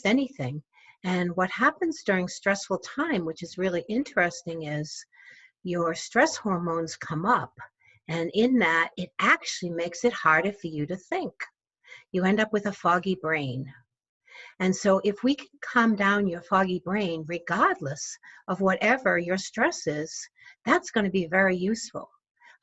anything. And what happens during stressful time, which is really interesting, is your stress hormones come up. And in that, it actually makes it harder for you to think. You end up with a foggy brain. And so if we can calm down your foggy brain, regardless of whatever your stress is, that's going to be very useful.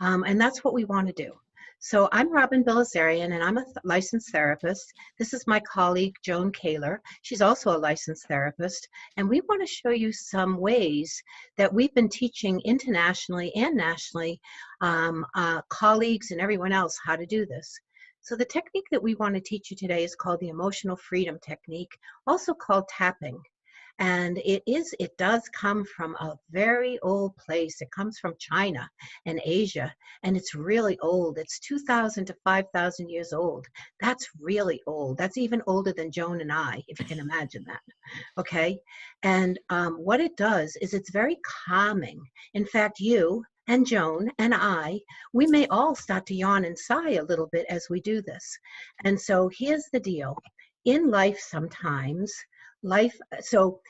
And that's what we want to do. So I'm Robin Bilazarian, and I'm a licensed therapist. This is my colleague, Joan Kaylor. She's also a licensed therapist. And we want to show you some ways that we've been teaching internationally and nationally, colleagues and everyone else, how to do this. So the technique that we want to teach you today is called the emotional freedom technique, also called tapping. And it does come from a very old place. It comes from China and Asia, and it's really old. It's 2,000 to 5,000 years old. That's really old. That's even older than Joan and I, if you can imagine that. Okay? And what it does is it's very calming. In fact, you and Joan and I, we may all start to yawn and sigh a little bit as we do this. And so here's the deal. In life sometimes, so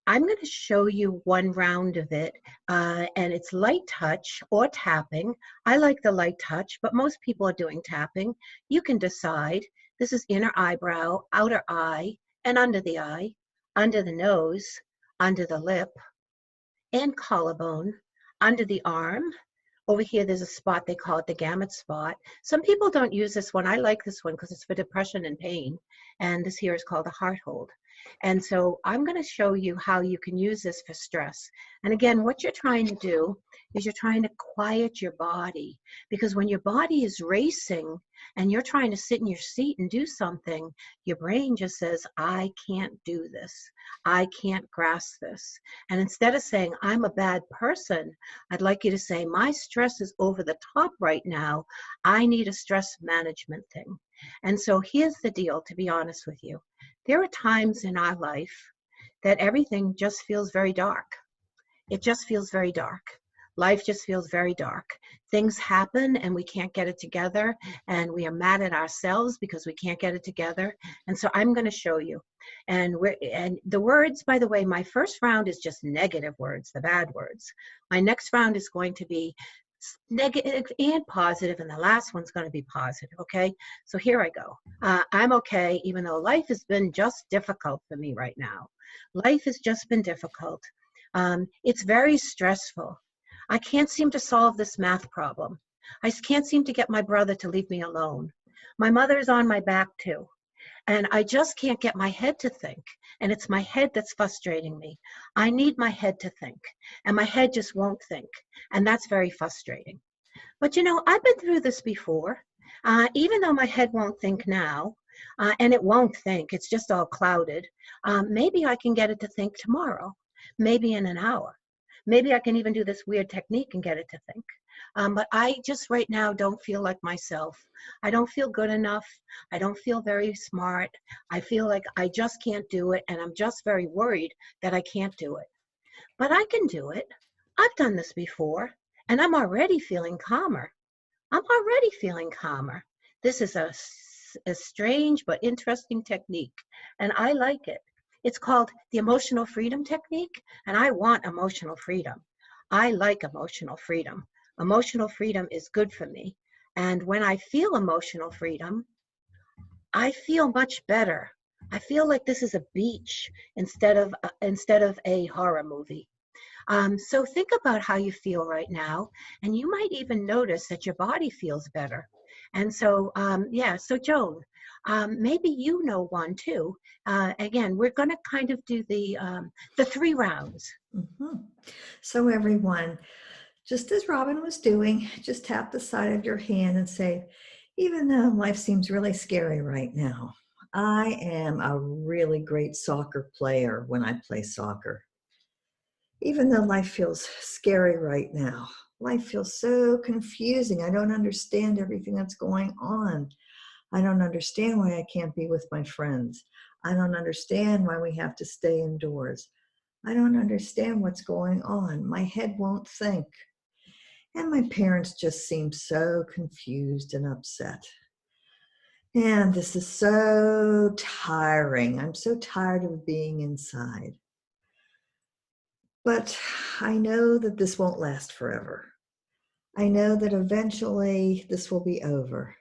I'm going to show you one round of it, and it's light touch or tapping. I like the light touch, but most people are doing tapping. You can decide. This is inner eyebrow, outer eye, and under the eye, under the nose, under the lip, and collarbone, under the arm. Over here, there's a spot, they call it the gamut spot. Some people don't use this one. I like this one because it's for depression and pain. And this here is called a heart hold. And so I'm going to show you how you can use this for stress. And again, what you're trying to do is you're trying to quiet your body, because when your body is racing and you're trying to sit in your seat and do something, your brain just says, I can't do this. I can't grasp this. And instead of saying, I'm a bad person, I'd like you to say, my stress is over the top right now. I need a stress management thing. And so here's the deal, to be honest with you. There are times in our life that everything just feels very dark. It just feels very dark. Life just feels very dark. Things happen and we can't get it together, and we are mad at ourselves because we can't get it together. And so I'm going to show you. And the words, by the way, my first round is just negative words, the bad words. My next round is going to be negative and positive, and the last one's going to be positive. Okay, so here I go. I'm okay, even though life has been just difficult for me right now. Life has just been difficult. It's very stressful. I can't seem to solve this math problem. I can't seem to get my brother to leave me alone. My mother is on my back too. And I just can't get my head to think. And it's my head that's frustrating me. I need my head to think. And my head just won't think. And that's very frustrating. But you know, I've been through this before. Even though my head won't think now, and it won't think, it's just all clouded, maybe I can get it to think tomorrow, maybe in an hour. Maybe I can even do this weird technique and get it to think. But I just right now don't feel like myself. I don't feel good enough. I don't feel very smart. I feel like I just can't do it, and I'm just very worried that I can't do it. But I can do it. I've done this before, and I'm already feeling calmer. I'm already feeling calmer. This is a strange but interesting technique, and I like it. It's called the emotional freedom technique, and I want emotional freedom. I like emotional freedom. Emotional freedom is good for me. And when I feel emotional freedom, I feel much better. I feel like this is a beach instead of a horror movie. So think about how you feel right now, and you might even notice that your body feels better. And so, so Joan, maybe you know one too. Again, we're going to kind of do the 3 rounds. Mm-hmm. So everyone, just as Robin was doing, just tap the side of your hand and say, even though life seems really scary right now, I am a really great soccer player when I play soccer. Even though life feels scary right now, life feels so confusing. I don't understand everything that's going on. I don't understand why I can't be with my friends. I don't understand why we have to stay indoors. I don't understand what's going on. My head won't think. And my parents just seem so confused and upset. And this is so tiring. I'm so tired of being inside. But I know that this won't last forever. I know that eventually this will be over.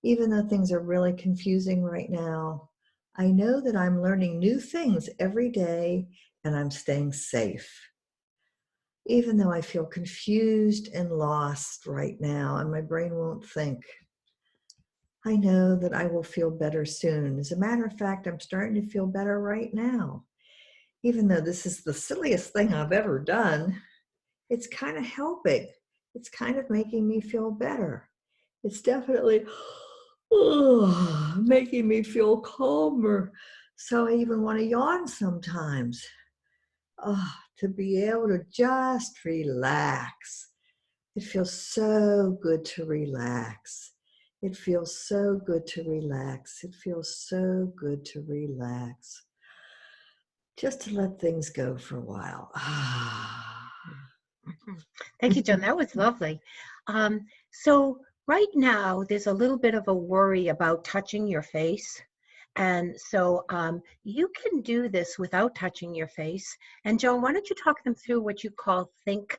Even though things are really confusing right now, I know that I'm learning new things every day and I'm staying safe. Even though I feel confused and lost right now and my brain won't think, I know that I will feel better soon. As a matter of fact, I'm starting to feel better right now. Even though this is the silliest thing I've ever done, it's kind of helping. It's kind of making me feel better. It's definitely making me feel calmer. So I even want to yawn sometimes. To be able to just relax. It feels so good to relax. It feels so good to relax. It feels so good to relax. Just to let things go for a while. Thank you, Joan. That was lovely. So right now, there's a little bit of a worry about touching your face. And so you can do this without touching your face. And Joan, why don't you talk them through what you call Think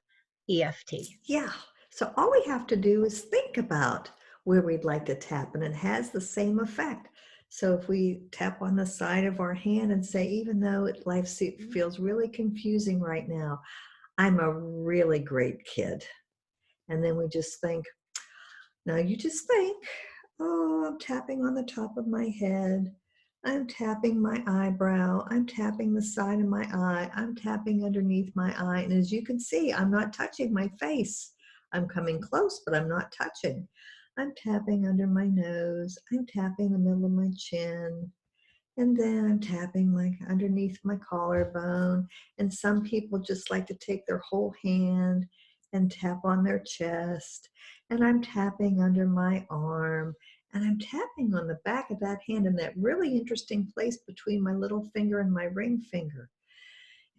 EFT? Yeah. So all we have to do is think about where we'd like to tap, and it has the same effect. So if we tap on the side of our hand and say, even though life feels really confusing right now, I'm a really great kid. And then we just think, now you just think, oh, I'm tapping on the top of my head. I'm tapping my eyebrow. I'm tapping the side of my eye. I'm tapping underneath my eye. And as you can see, I'm not touching my face. I'm coming close, but I'm not touching. I'm tapping under my nose. I'm tapping the middle of my chin. And then I'm tapping underneath my collarbone. And some people just like to take their whole hand and tap on their chest. And I'm tapping under my arm. And I'm tapping on the back of that hand in that really interesting place between my little finger and my ring finger.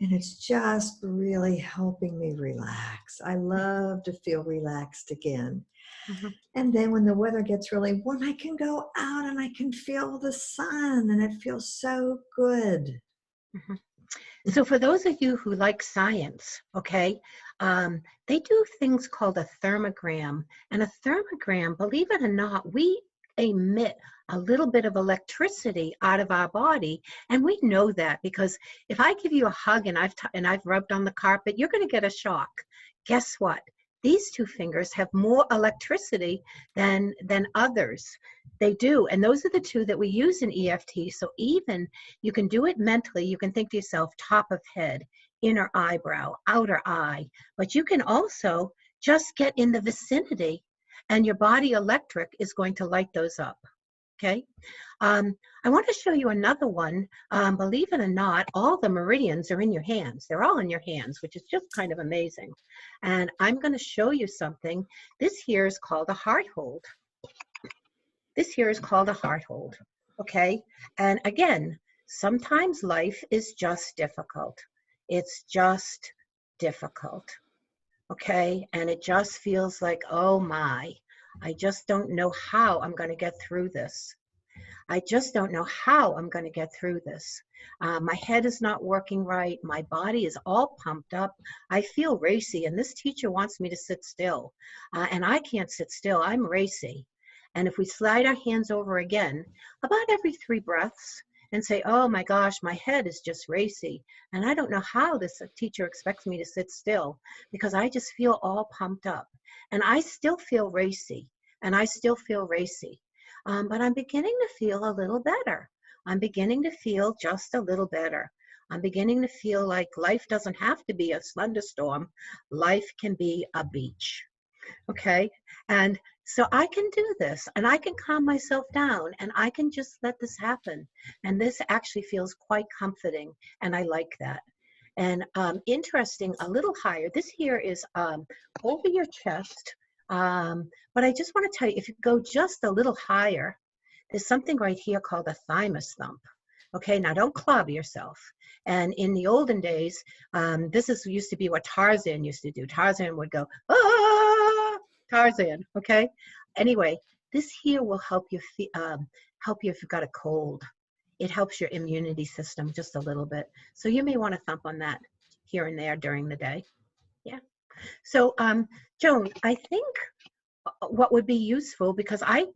And it's just really helping me relax. I love to feel relaxed again. Mm-hmm. And then when the weather gets really warm, I can go out and I can feel the sun, and it feels so good. Mm-hmm. So for those of you who like science, okay, they do things called a thermogram. And a thermogram, believe it or not, we emit a little bit of electricity out of our body, and we know that because if I give you a hug and I've rubbed on the carpet, you're going to get a shock. Guess what? These two fingers have more electricity than others. They do, and those are the two that we use in EFT. So even you can do it mentally. You can think to yourself, top of head, inner eyebrow, outer eye, but you can also just get in the vicinity and your body electric is going to light those up, okay? I want to show you another one. Believe it or not, all the meridians are in your hands. They're all in your hands, which is just kind of amazing. And I'm going to show you something. This here is called a heart hold. This here is called a heart hold, okay? And again, sometimes life is just difficult. It's just difficult, okay? And it just feels like, oh my, I just don't know how I'm going to get through this. I just don't know how I'm going to get through this. My head is not working right. My body is all pumped up. I feel racy, and this teacher wants me to sit still. And I can't sit still. I'm racy. And if we slide our hands over again, about every 3 breaths, and say, oh my gosh, my head is just racy. And I don't know how this teacher expects me to sit still because I just feel all pumped up. And I still feel racy. And I still feel racy. But I'm beginning to feel a little better. I'm beginning to feel just a little better. I'm beginning to feel like life doesn't have to be a thunderstorm. Life can be a beach. Okay? And so I can do this, and I can calm myself down, and I can just let this happen. And this actually feels quite comforting, and I like that. And interesting, a little higher. This here is over your chest. But I just want to tell you, if you go just a little higher, there's something right here called a thymus thump. Okay, now don't club yourself. And in the olden days, used to be what Tarzan used to do. Tarzan would go, ah, Tarzan, okay? Anyway, This here will help you help you if you've got a cold. It helps your immunity system just a little bit. So you may want to thump on that here and there during the day. Yeah. So, Joan, I think what would be useful, because I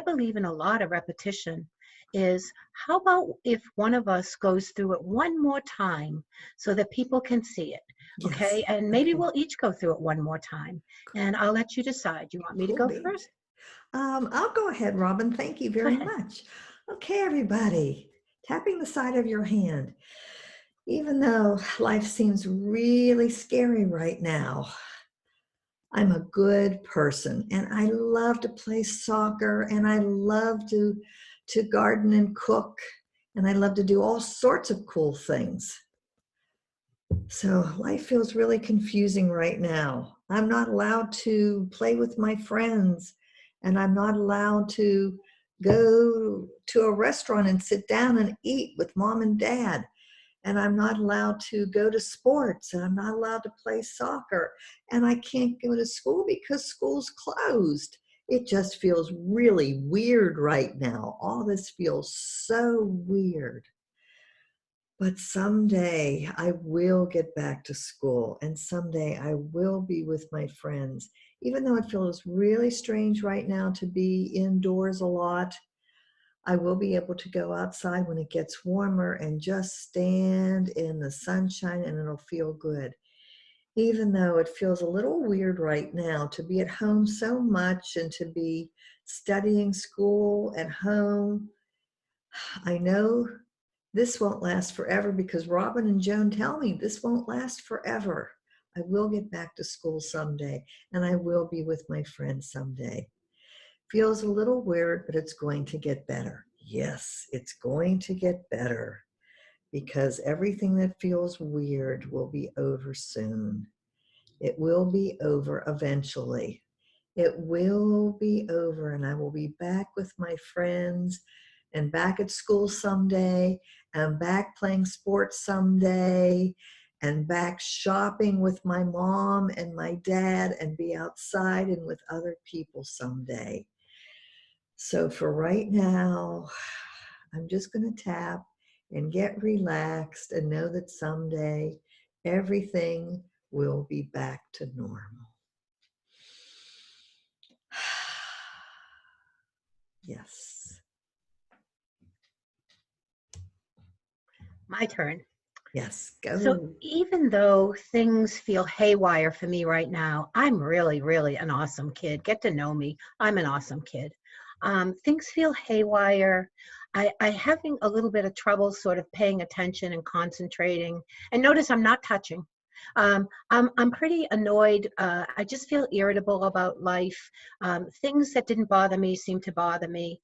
believe in a lot of repetition, is how about if one of us goes through it one more time so that people can see it, Yes. okay? And maybe Okay. we'll each go through it one more time, and I'll let you decide. You want me to Cool go beans. first? I'll go ahead, Robin. Thank you Go very ahead. much. Okay, everybody, tapping the side of your hand. Even though life seems really scary right now, I'm a good person and I love to play soccer and I love to garden and cook and I love to do all sorts of cool things. So life feels really confusing right now. I'm not allowed to play with my friends and I'm not allowed to go to a restaurant and sit down and eat with mom and dad. And I'm not allowed to go to sports and I'm not allowed to play soccer. And I can't go to school because school's closed. It just feels really weird right now. All this feels so weird. But someday I will get back to school and someday I will be with my friends. Even though it feels really strange right now to be indoors a lot, I will be able to go outside when it gets warmer and just stand in the sunshine and it'll feel good. Even though it feels a little weird right now to be at home so much and to be studying school at home, I know this won't last forever because Robin and Joan tell me this won't last forever. I will get back to school someday and I will be with my friends someday. Feels a little weird, but it's going to get better. Yes, it's going to get better because everything that feels weird will be over soon. It will be over eventually. It will be over and I will be back with my friends and back at school someday and back playing sports someday and back shopping with my mom and my dad and be outside and with other people someday. So for right now, I'm just going to tap and get relaxed and know that someday everything will be back to normal. Yes. My turn. Yes. So Go. even though things feel haywire for me right now, I'm really, really an awesome kid. Get to know me. I'm an awesome kid. Things feel haywire. I having a little bit of trouble sort of paying attention and concentrating. And notice I'm not touching. I'm pretty annoyed. I just feel irritable about life. Things that didn't bother me seem to bother me.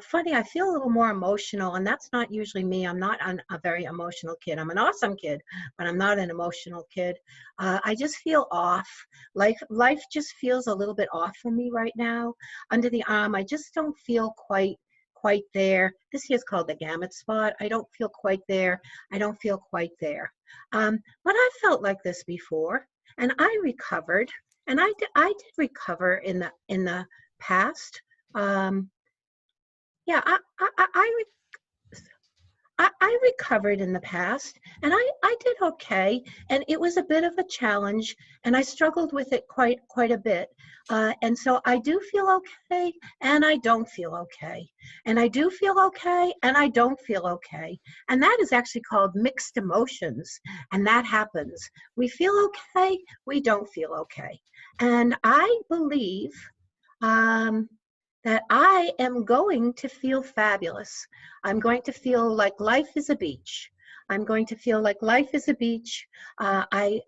Funny, I feel a little more emotional, and that's not usually me. I'm not a very emotional kid. I'm an awesome kid, but I'm not an emotional kid. I just feel off. Life just feels a little bit off for me right now. Under the arm, I just don't feel quite there. This here's called the gamut spot. I don't feel quite there. I don't feel quite there. But I felt like this before, and I recovered, and I did recover in the past. Yeah, I recovered in the past and I did okay. And it was a bit of a challenge and I struggled with it quite a bit. And so I do feel okay and I don't feel okay. And I do feel okay and I don't feel okay. And that is actually called mixed emotions. And that happens. We feel okay, we don't feel okay. And I believe um, that I am going to feel fabulous. I'm going to feel like life is a beach. I'm going to feel like life is a beach. I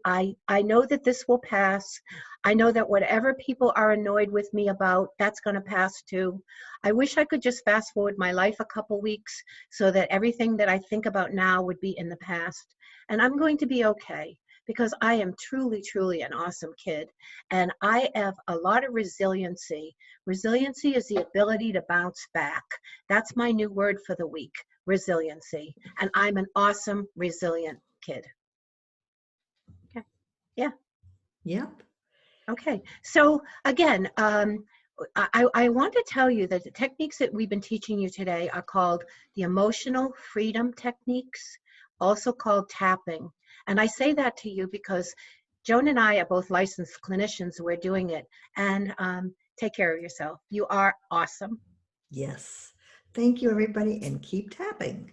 know that this will pass. I know that whatever people are annoyed with me about, that's going to pass too. I wish I could just fast forward my life a couple weeks so that everything that I think about now would be in the past. And I'm going to be okay because I am truly, truly an awesome kid. And I have a lot of resiliency. Resiliency is the ability to bounce back. That's my new word for the week, resiliency. And I'm an awesome, resilient kid. Okay. Yeah. Yep. Okay. So again, I want to tell you that the techniques that we've been teaching you today are called the emotional freedom techniques, also called tapping. And I say that to you because Joan and I are both licensed clinicians. We're doing it. And take care of yourself. You are awesome. Yes. Thank you, everybody, and keep tapping.